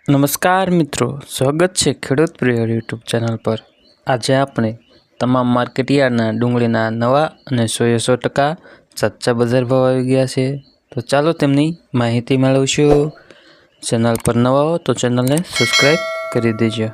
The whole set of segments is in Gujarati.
નમસ્કાર મિત્રો, સ્વાગત છે ખેડૂત પ્રિય યુટ્યુબ ચેનલ પર। આજે આપણે તમામ માર્કેટયાર્ડના ડુંગળીના નવા અને 100% સાચા બજાર ભાવ આવી ગયા છે, તો ચાલો તેમની માહિતી મેળવીશું। ચેનલ પર નવા હો તો ચેનલને સબસ્ક્રાઈબ કરી દેજો।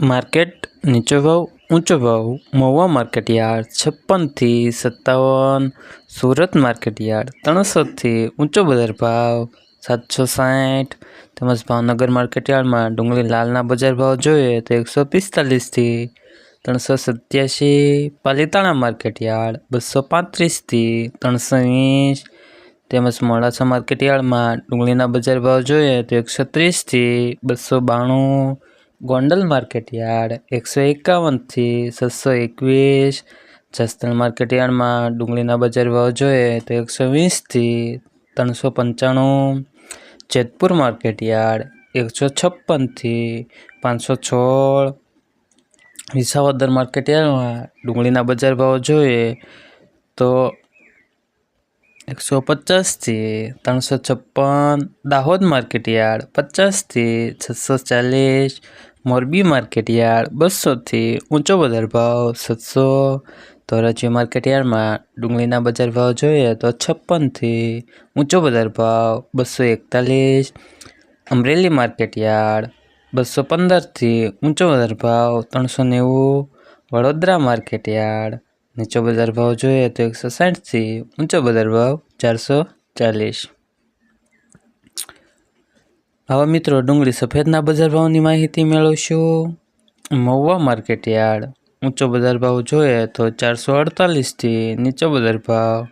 માર્કેટ નીચો ભાવ ઊંચો ભાવ મહુવા માર્કેટયાર્ડ 56 થી 57, સુરત માર્કેટયાર્ડ 63 થી ઊંચો બજાર ભાવ 760, તેમજ ભાવનગર માર્કેટયાર્ડમાં ડુંગળી લાલના બજાર ભાવ જોઈએ તો 145 થી 387, પાલીતાણા માર્કેટયાર્ડ 235 થી 320, તેમજ મોડાસા માર્કેટયાર્ડમાં ડુંગળીના બજાર ભાવ જોઈએ તો 130 થી 292, ગોંડલ માર્કેટયાર્ડ 151 થી 621, જસદણ માર્કેટયાર્ડમાં ડુંગળીના બજાર ભાવ જોઈએ તો 120 થી 395, જેતપુર માર્કેટયાર્ડ 156 થી 516, વિસાવદર માર્કેટયાર્ડમાં ડુંગળીના બજાર ભાવ જોઈએ તો 150 થી 356, દાહોદ માર્કેટયાર્ડ 50 થી 640, મોરબી માર્કેટયાર્ડ 200 થી ઊંચો બજાર ભાવ 700, ધોરાજી માર્કેટયાર્ડમાં ડુંગળીના બજાર ભાવ જોઈએ તો 56 થી ઊંચો બજાર ભાવ 241, અમરેલી માર્કેટયાર્ડ 215 થી ઊંચો બજાર ભાવ 390, વડોદરા માર્કેટયાર્ડ નીચો બજાર ભાવ જોઈએ તો 160 થી ઊંચો બજાર ભાવ 440। આવા મિત્રો ડુંગળી સફેદના બજાર ભાવની માહિતી મેળવશું। મહુવા માર્કેટયાર્ડ ઊંચો બજાર ભાવ જોઈએ તો 448 થી નીચો બજાર ભાવ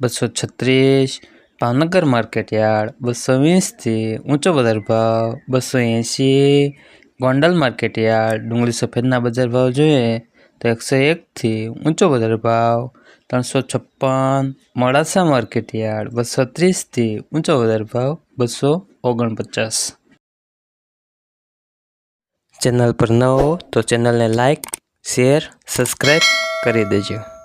236, ભાવનગર માર્કેટયાર્ડ 220 થી ઊંચો બજાર ભાવ 280, ગોંડલ માર્કેટયાર્ડ ડુંગળી સફેદના બજાર ભાવ જોઈએ તો 101 થી ઊંચો બજાર ભાવ 356, મોડાસા માર્કેટયાર્ડ 230 થી ઊંચો બજાર ભાવ 249। ચેનલ પર ન હો તો ચેનલને લાઈક, શેર, સબસ્ક્રાઈબ કરી દેજો।